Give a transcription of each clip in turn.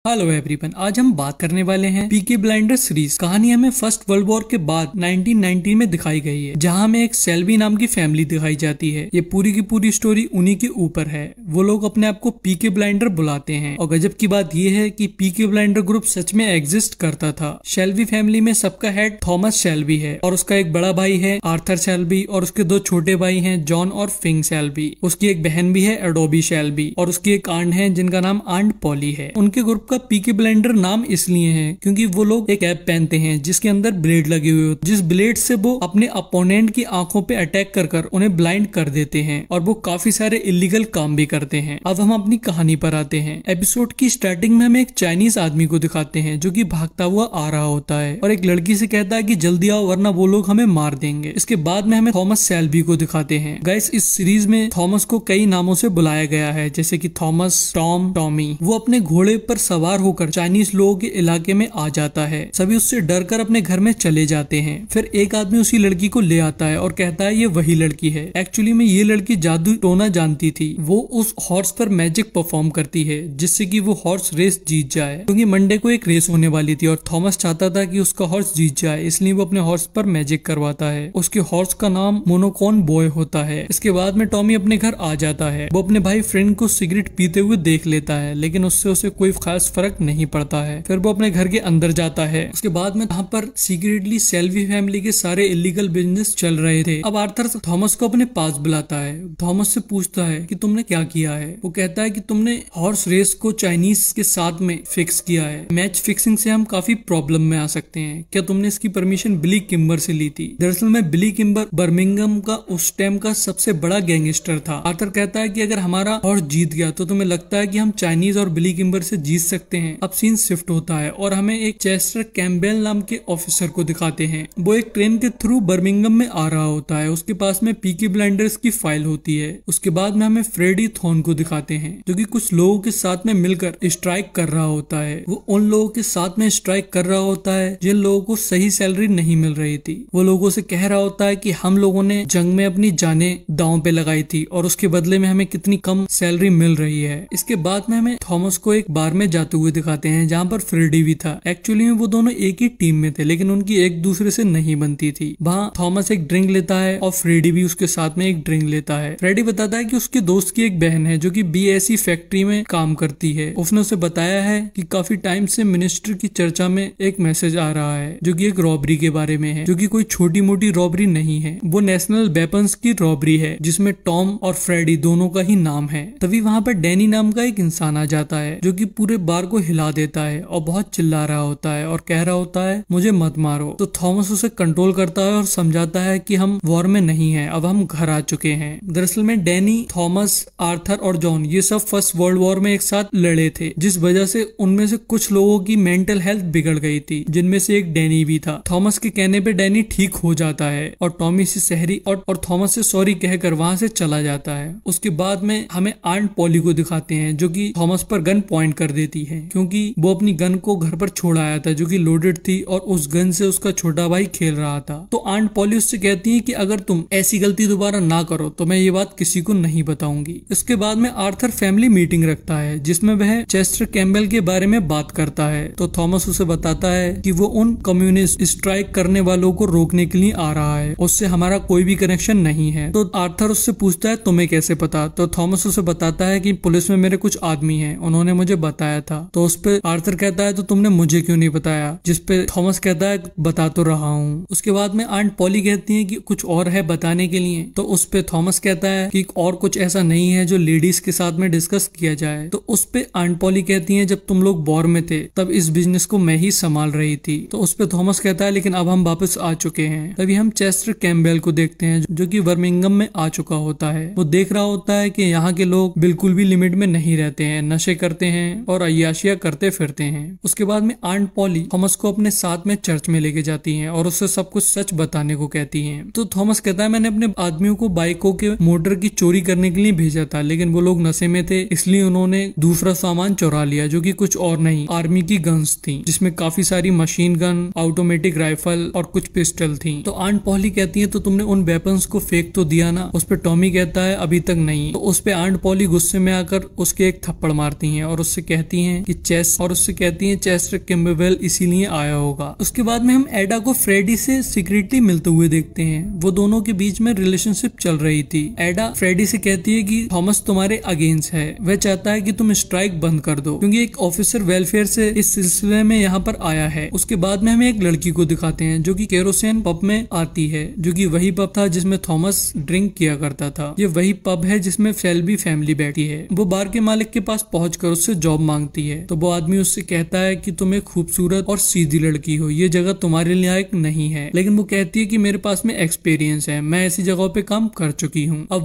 Hello everyone, आज हम बात करने वाले हैं पीकी ब्लाइंडर्स सीरीज। कहानी हमें फर्स्ट वर्ल्ड वॉर के बाद 1919 में दिखाई गई है, जहां हमें एक सेल्वी नाम की फैमिली दिखाई जाती है। ये पूरी की पूरी स्टोरी उन्हीं के ऊपर है। वो लोग अपने आप को पीकी ब्लाइंडर बुलाते हैं और गजब की बात ये है कि पीकी ब्लाइंडर ग्रुप सच में एग्जिस्ट करता था। शेल्वी फैमिली में सबका हेड थॉमस शेल्वी है और उसका एक बड़ा भाई है आर्थर शेल्वी और उसके दो छोटे भाई हैं जॉन और फिंग शेल्वी। उसकी एक बहन भी है एडोबी शेल्वी और उसकी एक आंट है जिनका नाम आंट पॉली है। उनके ग्रुप का पीकी ब्लाइंडर नाम इसलिए है क्योंकि वो लोग एक कैप पहनते हैं जिसके अंदर ब्लेड लगे हुए होते, जिस ब्लेड से वो अपने अपोनेंट की आंखों पे अटैक कर उन्हें ब्लाइंड कर देते हैं और वो काफी सारे इलीगल काम भी करते हैं। अब हम अपनी कहानी पर आते हैं। एपिसोड की स्टार्टिंग में हमें एक चाइनीज आदमी को दिखाते हैं जो कि भागता हुआ आ रहा होता है और एक लड़की से कहता है कि जल्दी आओ वरना वो लोग हमें मार देंगे। इसके बाद में हमें थॉमस शेल्वी को दिखाते हैं। गाइस, इस सीरीज में थॉमस को कई नामों से बुलाया गया है, जैसे कि थॉमस, टॉम, टॉमी। वो अपने घोड़े पर सवार होकर चाइनीज लोगों के इलाके में आ जाता है। सभी उससे डरकर अपने घर में चले जाते हैं। फिर एक आदमी उसी लड़की को ले आता है और कहता है ये वही लड़की है। एक्चुअली में ये लड़की जादू टोना जानती थी। वो उस हॉर्स पर मैजिक परफॉर्म करती है जिससे कि वो हॉर्स रेस जीत जाए, क्योंकि मंडे को एक रेस होने वाली थी और थॉमस चाहता था कि उसका हॉर्स जीत जाए, इसलिए वो अपने हॉर्स पर मैजिक करवाता है। उसके हॉर्स का नाम मोनोकॉन बॉय होता है। इसके बाद में टॉमी अपने घर आ जाता है। वो अपने भाई फ्रेंड को सिगरेट पीते हुए देख लेता है, लेकिन उससे उसे कोई खास फर्क नहीं पड़ता है। फिर वो अपने घर के अंदर जाता है। उसके बाद में वहाँ पर सीक्रेटली शेल्वी फैमिली के सारे इलीगल बिजनेस चल रहे थे। अब आर्थर थॉमस को अपने पास बुलाता है। थॉमस से पूछता है कि तुमने क्या किया है। वो कहता है कि तुमने हॉर्स रेस को चाइनीज के साथ में फिक्स किया है। मैच फिक्सिंग से हम काफी प्रॉब्लम में आ सकते हैं। क्या तुमने इसकी परमिशन बिली किम्बर से ली थी? दरअसल में बिली किम्बर बर्मिंघम का उस टाइम का सबसे बड़ा गैंगस्टर था। आर्थर कहता है कि अगर हमारा हॉर्स जीत गया तो तुम्हें लगता है कि हम चाइनीज और बिली किम्बर से जीत सकते हैं? अब सीन शिफ्ट होता है और हमें एक चेस्टर कैम्पबेल नाम के ऑफिसर को दिखाते हैं। वो एक ट्रेन के थ्रू बर्मिंघम में आ रहा होता है। उसके पास में पीकी ब्लाइंडर्स की फाइल होती है। उसके बाद में हमें फ्रेडी थॉर्न को दिखाते हैं जो कि कुछ लोगों के साथ में मिलकर स्ट्राइक कर रहा होता है। वो उन लोगों के साथ में स्ट्राइक कर रहा होता है जिन लोगों को सही सैलरी नहीं मिल रही थी। वो लोगों से कह रहा होता है कि हम लोगों ने जंग में अपनी जानें दांव पे लगाई थी और उसके बदले में हमें कितनी कम सैलरी मिल रही है। इसके बाद में हमें थॉमस को एक बार में जाते हुए दिखाते हैं जहाँ पर फ्रेडी भी था। एक्चुअली में वो दोनों एक ही टीम में थे, लेकिन उनकी एक दूसरे से नहीं बनती थी। वहाँ थॉमस एक ड्रिंक लेता है और फ्रेडी भी उसके साथ में एक ड्रिंक लेता है। फ्रेडी बताता है कि उसके दोस्त की एक बहन है जो कि BSE फैक्ट्री में काम करती है। उसने उसे बताया है कि काफी टाइम से मिनिस्टर की चर्चा में एक मैसेज आ रहा है जो कि एक रॉबरी के बारे में है, जो कि कोई छोटी मोटी रॉबरी नहीं है। वो नेशनल वेपन्स की रॉबरी है जिसमें टॉम और फ्रेडी दोनों का ही नाम है। तभी वहाँ पर डैनी नाम का एक इंसान आ जाता है जो कि पूरे बार को हिला देता है और बहुत चिल्ला रहा होता है और कह रहा होता है मुझे मत मारो। तो थॉमस उसे कंट्रोल करता है और समझाता है कि हम वॉर में नहीं हैं, अब हम घर आ चुके हैं। दरअसल में डैनी, थॉमस, आर्थर और जॉन ये सब फर्स्ट वर्ल्ड वॉर में एक साथ लड़े थे, जिस वजह से उनमें से कुछ लोगों की मेंटल हेल्थ बिगड़ गई थी, जिनमें से एक डैनी भी था। थॉमस के कहने पे डैनी ठीक हो जाता है और टॉमी से सहरी और थॉमस से सॉरी कहकर वहां से चला जाता है। उसके बाद में हमें आंट पॉली को दिखाते हैं जो कि थॉमस पर गन पॉइंट कर देती है, क्योंकि वो अपनी गन को घर पर छोड़ आया था जो कि लोडेड थी और उस गन से उसका छोटा भाई खेल रहा था। तो आंट पॉली उससे कहती है कि अगर तुम ऐसी गलती दोबारा ना करो तो मैं ये बात किसी को नहीं बताऊंगी। इसके बाद में आर्थर फैमिली मीटिंग रखता है जिसमें वह चेस्टर कैम्पबेल के बारे में बात करता है। तो थॉमस उसे बताता है कि वो उन कम्युनिस्ट स्ट्राइक करने वालों को रोकने के लिए आ रहा है, उससे हमारा कोई भी कनेक्शन नहीं है। तो आर्थर उससे पूछता है तुम्हें कैसे पता? तो थॉमस उसे बताता है कि पुलिस में मेरे कुछ आदमी हैं, उन्होंने मुझे बताया था। तो उस पे आर्थर कहता है तो तुमने मुझे क्यों नहीं बताया? जिस पे थॉमस कहता है बता तो रहा हूँ। उसके बाद में आंट पॉली कहती है कि कुछ और है बताने के लिए। तो उस पे थॉमस कहता है कि और कुछ ऐसा नहीं है जो लेडीज के साथ में डिस्कस किया जाए। तो उस पे आंट पॉली कहती है जब तुम लोग वॉर में थे तब इस बिजनेस को मैं ही संभाल रही थी। तो उस पे थॉमस कहता है लेकिन अब हम वापस आ चुके हैं। तभी हम चेस्टर कैम्पबेल को देखते हैं जो कि बर्मिंघम में आ चुका होता है। वो देख रहा होता है कि यहाँ के लोग बिल्कुल भी लिमिट में नहीं रहते हैं, नशे करते हैं और अय्याशियां करते फिरते हैं। उसके बाद में आंट पॉली थॉमस को अपने साथ में चर्च में लेके जाती हैं और उससे सब कुछ सच बताने को कहती हैं। तो थॉमस कहता है मैंने अपने आदमियों को बाइकों के मोटर की चोरी करने के लिए भेजा था, लेकिन वो लोग नशे में थे इसलिए उन्होंने दूसरा सामान चुरा लिया जो कि कुछ और नहीं, आर्मी की गन्स थी, जिसमें काफी सारी मशीन गन, ऑटोमेटिक राइफल और कुछ पिस्टल थी। तो आंट पॉली कहती है तो तुमने उन वेपन्स को फेंक तो दिया ना? उस पर टॉमी कहता है अभी तक नहीं। तो उस पे आंट पॉली गुस्से में आकर उसके एक थप्पड़ मारती हैं और उससे कहती हैं हैं कि चेस, और उससे कहती है चेस्टर कैम्बरवेल इसीलिए आया होगा। उसके बाद में हम एडा को फ्रेडी से सीक्रेटली मिलते हुए देखते हैं। वो दोनों के बीच में रिलेशनशिप चल रही थी। एडा फ्रेडी से कहती है कि थॉमस तुम्हारे अगेंस्ट है, वह चाहता है कि तुम स्ट्राइक बंद कर दो क्योंकि एक ऑफिसर वेलफेयर से इस सिलसिले में यहाँ पर आया है। उसके बाद में हमें एक लड़की को दिखाते हैं जो कि केरोसिन पब में आती है, जो कि वही पब था जिसमें थॉमस ड्रिंक किया करता था। ये वही पब है जिसमें शेल्बी फैमिली बैठी है। वो बार के मालिक के पास पहुंचकर उससे जॉब मांगती है, तो वो आदमी उससे कहता है कि तुम एक खूबसूरत और सीधी लड़की हो, ये जगह तुम्हारे लायक नहीं है। लेकिन वो कहती है कि मेरे पास में एक्सपीरियंस है, मैं ऐसी जगहों पे काम कर चुकी हूँ। अब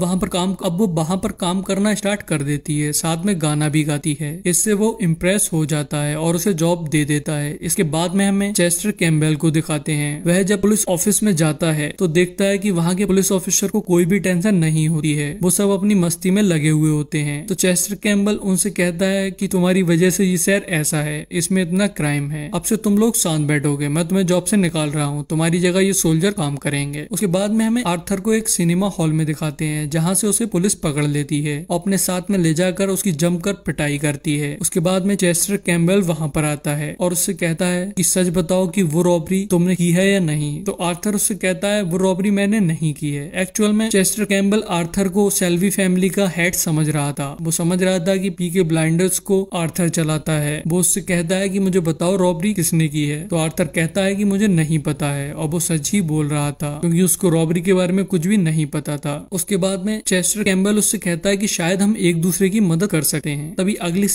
वो वहाँ पर काम करना स्टार्ट कर देती है, साथ में गाना भी गाती है। इससे वो इम्प्रेस हो जाता है और उसे जॉब दे देता है। इसके बाद में हमें चेस्टर कैम्बेल को दिखाते हैं। वह जब पुलिस ऑफिस में जाता है तो देखता है कि वहाँ के पुलिस ऑफिसर को कोई भी टेंशन नहीं होती है, वो सब अपनी मस्ती में लगे हुए होते हैं। तो चेस्टर कैम्बेल उनसे कहता है कि तुम्हारी वजह से ये शहर ऐसा है, इसमें इतना क्राइम है, अब से तुम लोग शांत बैठोगे, मैं तुम्हें जॉब से निकाल रहा हूँ, तुम्हारी जगह ये सोल्जर काम करेंगे। उसके बाद में हमें आर्थर को एक सिनेमा हॉल में दिखाते हैं जहाँ से उसे पुलिस पकड़ लेती है और अपने साथ में ले जाकर उसकी जमकर पिटाई करती है। उसके बाद में चेस्टर कैम्बेल वहाँ पर आता है और उससे कहता है कि सच बताओ कि वो रॉबरी तुमने की है या नहीं। तो आर्थर उससे कहता है वो रॉबरी मैंने नहीं की है। एक्चुअल में चेस्टर कैम्बेल आर्थर को शेल्बी फैमिली का हेड समझ रहा था। वो समझ रहा था कि पीके ब्लाइंडर्स को आर्थर चलाता है। वो उससे कहता है कि मुझे बताओ रॉबरी किसने की है। तो आर्थर कहता है कि मुझे नहीं पता है, और वो सच ही बोल रहा था क्योंकि उसको रॉबरी के बारे में कुछ भी नहीं पता था। उसके बाद में चेस्टर कैम्बेल उससे कहता है कि शायद हम एक दूसरे की मदद कर सकते हैं। तभी अगले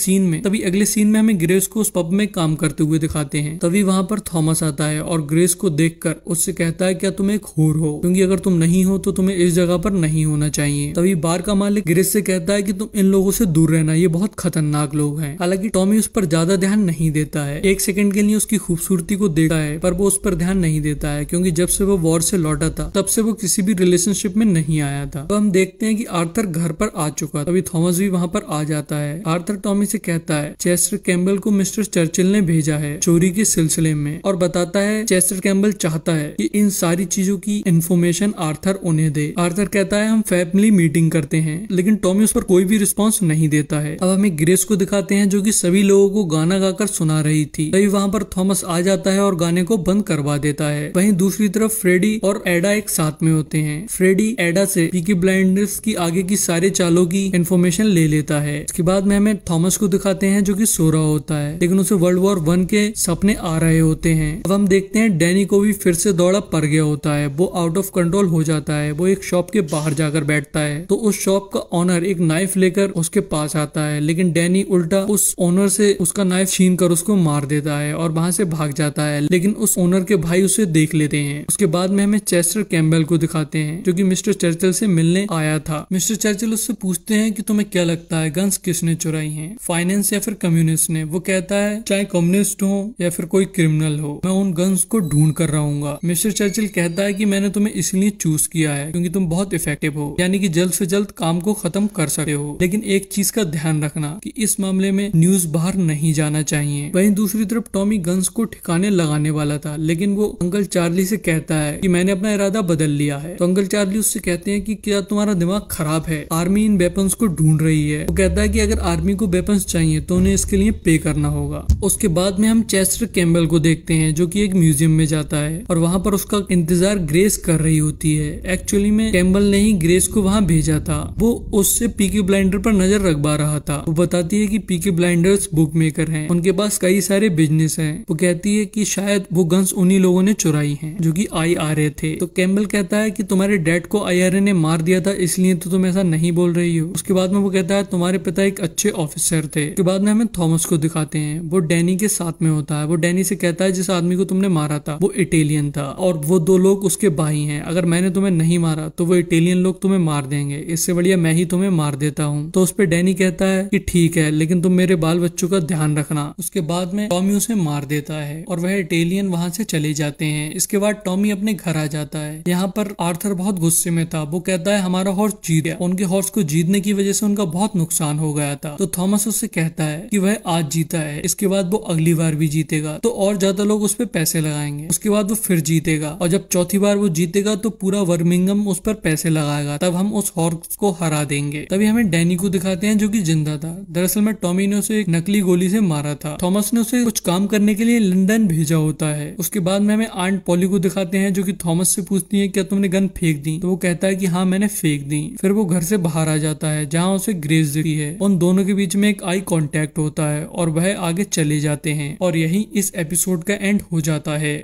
सीन में हमें ग्रेस को उस पब में काम करते हुए दिखाते हैं। तभी वहाँ पर थॉमस आता है और ग्रेस को देखकर उससे कहता है क्या तुम एक हूर हो, क्योंकि अगर तुम नहीं हो तो तुम्हें इस जगह पर नहीं होना चाहिए। तभी बार का मालिक ग्रेस से कहता है कि तुम इन लोगों से दूर रहना, ये बहुत खतरनाक लोग हैं। हालांकि टॉमी उस पर ज्यादा ध्यान नहीं देता है, एक सेकंड के लिए उसकी खूबसूरती को देखता है पर वो उस पर ध्यान नहीं देता है क्योंकि जब से वो वॉर से लौटा था तब से वो किसी भी रिलेशनशिप में नहीं आया था। तो हम देखते हैं कि आर्थर घर पर आ चुका, तभी थॉमस भी वहाँ पर आ जाता है। आर्थर टॉमी से कहता है चेस्टर कैम्बेल को मिस्टर चर्चिल ने भेजा है चोरी के सिलसिले में, और बताता है चेस्टर कैम्बेल चाहता है कि इन सारी चीजों की इन्फॉर्मेशन आर्थर उन्हें दे। आर्थर कहता है हम फैमिली मीटिंग करते हैं, लेकिन टॉमी उस पर कोई भी रिस्पॉन्स नहीं देता है। अब हमें ग्रेस को दिखाते हैं जो कि सभी लोगों को गाना गाकर सुना रही थी। तभी वहाँ पर थॉमस आ जाता है और गाने को बंद करवा देता है। वहीं दूसरी तरफ फ्रेडी और एडा एक साथ में होते हैं। फ्रेडी एडा से पीकी ब्लाइंडर्स की आगे की सारे चालों की इन्फॉर्मेशन ले लेता है। इसके बाद में हमें थॉमस को दिखाते हैं जो कि सो रहा होता है, लेकिन उसे वर्ल्ड वॉर 1 के सपने आ रहे होते हैं। अब हम देखते हैं डैनी को भी फिर से दौड़ा पड़ गया होता है, वो आउट ऑफ कंट्रोल हो जाता है। वो एक शॉप के बाहर जाकर बैठता है तो उस शॉप का ऑनर एक नाइफ लेकर उसके पास आता है, लेकिन डैनी उल्टा उस ओनर से उसका नाइफ छीन कर उसको मार देता है और वहां से भाग जाता है। लेकिन उस ओनर के भाई उसे देख लेते हैं। उसके बाद में हमें चेस्टर कैम्बेल को दिखाते हैं जो कि मिस्टर चर्चिल से मिलने आया था। मिस्टर चर्चिल उससे पूछते हैं कि तुम्हें क्या लगता है गन्स किसने चुराई हैं, फाइनेंस या फिर कम्युनिस्ट ने। वो कहता है चाहे कम्युनिस्ट हो या फिर कोई क्रिमिनल हो, मैं उन गन्स को ढूंढ कर रहूंगा। मिस्टर चर्चिल कहता है कि मैंने तुम्हें इसलिए चूज किया है क्योंकि तुम बहुत इफेक्टिव हो, यानी कि जल्द से जल्द काम को खत्म कर सकते हो। लेकिन एक चीज का ध्यान रखना कि इस मामले में न्यूज बाहर नहीं जाना चाहिए। वहीं दूसरी तरफ टॉमी गन्स को ठिकाने लगाने वाला था, लेकिन वो अंकल चार्ली से कहता है कि मैंने अपना इरादा बदल लिया है। तो अंकल चार्ली उससे कहते हैं कि क्या तुम्हारा दिमाग खराब है, आर्मी इन वेपन्स को ढूंढ रही है। वो कहता है कि अगर आर्मी को वेपन्स चाहिए तो उन्हें इसके लिए पे करना होगा। उसके बाद में हम चेस्टर कैम्बेल को देखते हैं जो कि एक म्यूजियम में जाता है और वहाँ पर उसका इंतजार ग्रेस कर रही होती है। एक्चुअली में कैम्बेल ने ही ग्रेस को वहाँ भेजा था, वो उससे पीकी ब्लाइंडर पर नजर रखवा रहा था। वो बताती है कि पीकी ब्लाइंडर्स बुक मेकर हैं, उनके पास कई सारे बिजनेस हैं। वो कहती है कि शायद वो गन्स उन्हीं लोगों ने चुराई हैं जो कि IRA थे। तो कैम्बेल कहता है कि तुम्हारे डैड को IRA ने मार दिया था इसलिए तो तुम ऐसा नहीं बोल रही हो। उसके बाद में वो कहता है तुम्हारे पिता एक अच्छे ऑफिसर थे। उसके बाद में हमें थॉमस को दिखाते हैं, वो डैनी के साथ में होता है। वो डैनी से कहता है जिस आदमी को तुमने मारा था वो इटालियन था और वो 2 लोग उसके भाई हैं, अगर मैंने तुम्हें नहीं मारा तो वो इटालियन लोग तुम्हें मार देंगे, इससे बढ़िया मैं ही तुम्हें मार देता हूँ। तो उस पर डैनी कहता है कि ठीक है, लेकिन तुम मेरे बाल बच्चों का ध्यान रखना। उसके बाद में टॉमी उसे मार देता है और वह इटालियन वहाँ से चले जाते हैं। इसके बाद टॉमी अपने घर आ जाता है। यहाँ पर आर्थर बहुत गुस्से में था। वो कहता है हमारा हॉर्स जीत गया, उनके हॉर्स को जीतने की वजह से उनका बहुत नुकसान हो गया था। तो थॉमस उससे कहता है कि वह आज जीता है, इसके बाद वो अगली बार भी जीतेगा तो और ज्यादा लोग उस पर पैसे लगाएंगे। उसके बाद वो फिर जीतेगा और जब चौथी बार वो जीतेगा तो पूरा बर्मिंघम उस पर पैसे लगाएगा, तब हम उस हॉर्स को हरा देंगे। तभी हमें डैनी को दिखाते हैं जो कि जिंदा था। दरअसल में टॉमी ने उसे उसे एक नकली गोली से मारा था। थॉमस ने उसे कुछ काम करने के लिए लंदन भेजा होता है। उसके बाद में हमें आंट पॉली को दिखाते हैं जो कि थॉमस से पूछती है क्या तुमने गन फेंक दी, तो वो कहता है कि हाँ मैंने फेंक दी। फिर वो घर से बाहर आ जाता है जहाँ उसे ग्रेस दिखती है। उन दोनों के बीच में एक आई कांटेक्ट होता है और वह आगे चले जाते हैं और यही इस एपिसोड का एंड हो जाता है।